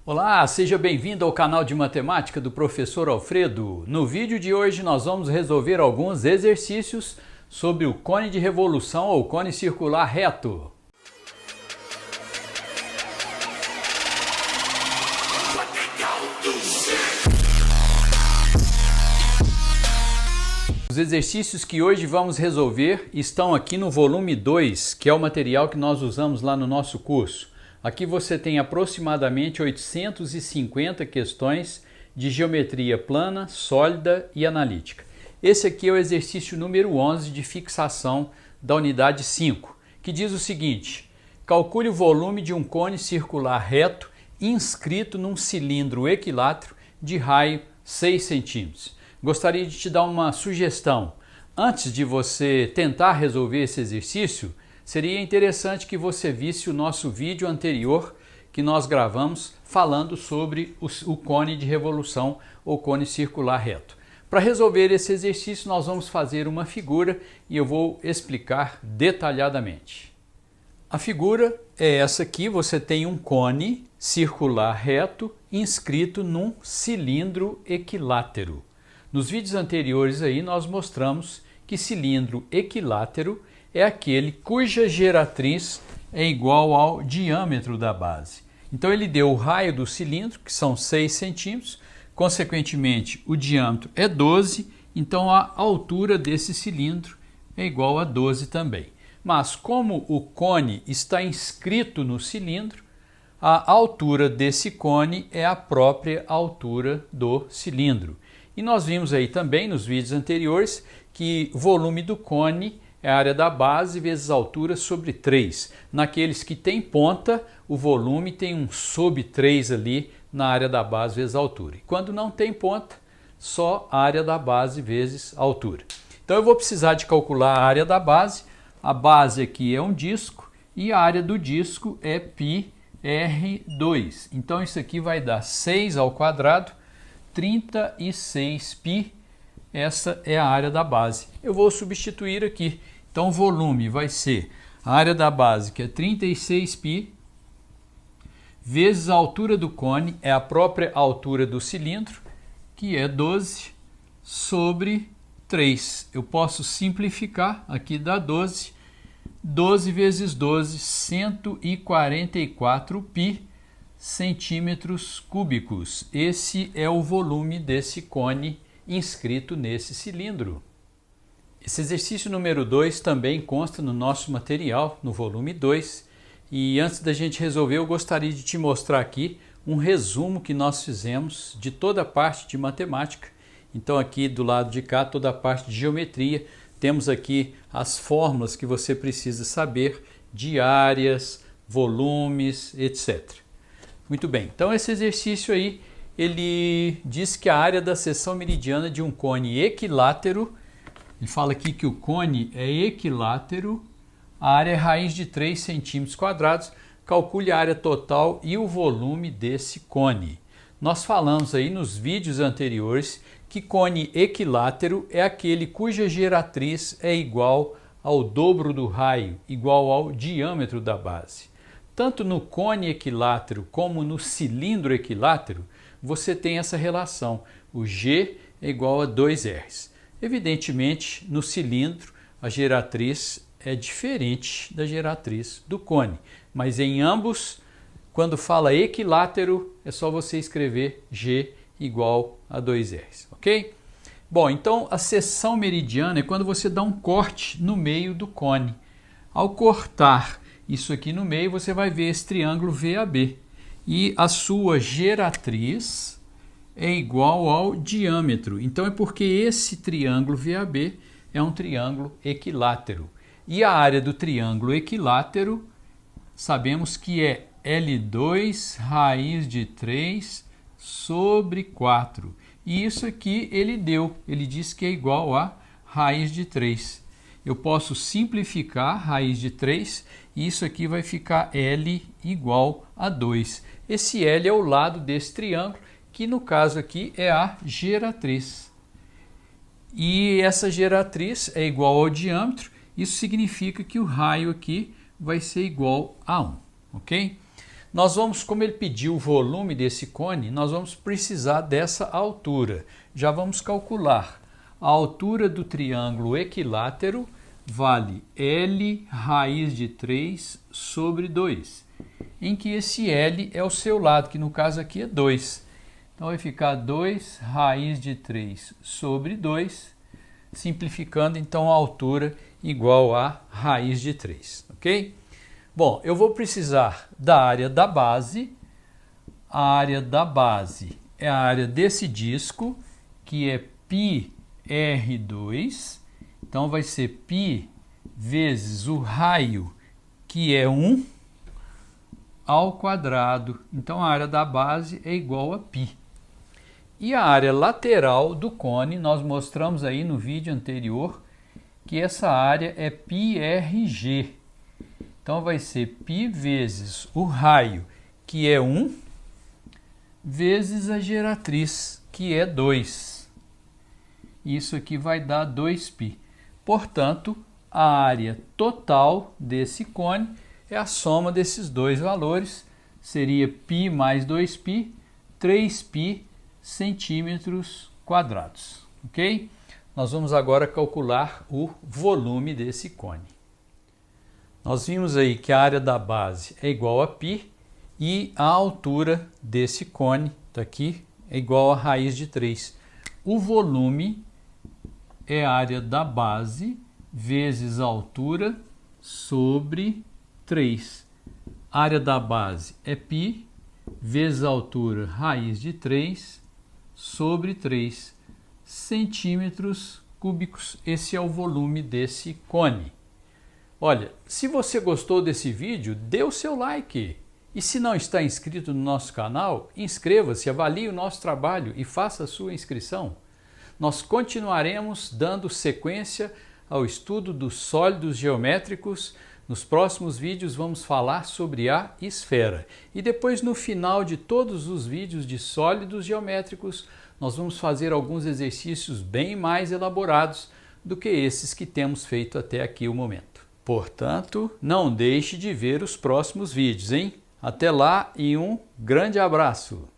Olá, seja bem-vindo ao canal de matemática do professor Alfredo. No vídeo de hoje nós vamos resolver alguns exercícios sobre o cone de revolução ou cone circular reto. Os exercícios que hoje vamos resolver estão aqui no volume 2, que é o material que nós usamos lá no nosso curso. Aqui você tem aproximadamente 850 questões de geometria plana, sólida e analítica. Esse aqui é o exercício número 11 de fixação da unidade 5, que diz o seguinte: calcule o volume de um cone circular reto inscrito num cilindro equilátero de raio 6 centímetros. Gostaria de te dar uma sugestão. Antes de você tentar resolver esse exercício, seria interessante que você visse o nosso vídeo anterior que nós gravamos falando sobre o cone de revolução ou cone circular reto. Para resolver esse exercício, nós vamos fazer uma figura e eu vou explicar detalhadamente. A figura é essa aqui: você tem um cone circular reto inscrito num cilindro equilátero. Nos vídeos anteriores aí nós mostramos que cilindro equilátero é aquele cuja geratriz é igual ao diâmetro da base. Então ele deu o raio do cilindro, que são 6 centímetros, consequentemente o diâmetro é 12, então a altura desse cilindro é igual a 12 também. Mas como o cone está inscrito no cilindro, a altura desse cone é a própria altura do cilindro. E nós vimos aí também nos vídeos anteriores que o volume do cone é a área da base vezes a altura sobre 3. Naqueles que tem ponta, o volume tem um sobre 3 ali na área da base vezes a altura. E quando não tem ponta, só a área da base vezes a altura. Então eu vou precisar de calcular a área da base. A base aqui é um disco e a área do disco é πr2. Então isso aqui vai dar 6 ao quadrado, 36π. Essa é a área da base. Eu vou substituir aqui. Então o volume vai ser a área da base, que é 36π, vezes a altura do cone, é a própria altura do cilindro, que é 12, sobre 3. Eu posso simplificar, aqui dá 12. 12 vezes 12, 144π centímetros cúbicos. Esse é o volume desse cone inscrito nesse cilindro. Esse exercício número 2 também consta no nosso material, no volume 2. E antes da gente resolver, eu gostaria de te mostrar aqui um resumo que nós fizemos de toda a parte de matemática. Então aqui do lado de cá, toda a parte de geometria, temos aqui as fórmulas que você precisa saber de áreas, volumes, etc. Muito bem, então esse exercício aí, ele diz que a área da seção meridiana de um cone equilátero, ele fala aqui que o cone é equilátero, a área é raiz de 3 centímetros quadrados, calcule a área total e o volume desse cone. Nós falamos aí nos vídeos anteriores que cone equilátero é aquele cuja geratriz é igual ao dobro do raio, igual ao diâmetro da base. Tanto no cone equilátero como no cilindro equilátero, você tem essa relação, o G é igual a 2R. Evidentemente, no cilindro, a geratriz é diferente da geratriz do cone, mas em ambos, quando fala equilátero, é só você escrever G igual a 2R, ok? Bom, então a seção meridiana é quando você dá um corte no meio do cone. Ao cortar isso aqui no meio, você vai ver esse triângulo VAB. E a sua geratriz é igual ao diâmetro. Então é porque esse triângulo VAB é um triângulo equilátero. E a área do triângulo equilátero, sabemos que é L2 raiz de 3 sobre 4. E isso aqui ele disse que é igual a raiz de 3. Eu posso simplificar raiz de 3 e isso aqui vai ficar L igual a 2. Esse L é o lado desse triângulo, que no caso aqui é a geratriz. E essa geratriz é igual ao diâmetro, isso significa que o raio aqui vai ser igual a 1, ok? nós vamos, como ele pediu o volume desse cone, nós vamos precisar dessa altura. Já vamos calcular. A altura do triângulo equilátero vale L raiz de 3 sobre 2, em que esse L é o seu lado, que no caso aqui é 2. Então vai ficar 2 raiz de 3 sobre 2, simplificando então a altura igual a raiz de 3, ok? Bom, eu vou precisar da área da base. A área da base é a área desse disco, que é πr2. Então vai ser π vezes o raio, que é 1, ao quadrado. Então a área da base é igual a π. E a área lateral do cone, nós mostramos aí no vídeo anterior que essa área é πrg. Então vai ser π vezes o raio, que é 1, vezes a geratriz, que é 2. Isso aqui vai dar 2π. Portanto, a área total desse cone é a soma desses dois valores. Seria π mais 2π, 3π centímetros quadrados, ok? Nós vamos agora calcular o volume desse cone. Nós vimos aí que a área da base é igual a π e a altura desse cone, tá aqui, é igual a raiz de 3. O volume é a área da base vezes a altura sobre 3. A área da base é π vezes a altura raiz de 3 sobre 3 centímetros cúbicos. Esse é o volume desse cone. Olha, se você gostou desse vídeo, dê o seu like. E se não está inscrito no nosso canal, inscreva-se, avalie o nosso trabalho e faça a sua inscrição. Nós continuaremos dando sequência ao estudo dos sólidos geométricos. Nos próximos vídeos vamos falar sobre a esfera. E depois, no final de todos os vídeos de sólidos geométricos, nós vamos fazer alguns exercícios bem mais elaborados do que esses que temos feito até aqui o momento. Portanto, não deixe de ver os próximos vídeos, hein? Até lá e um grande abraço!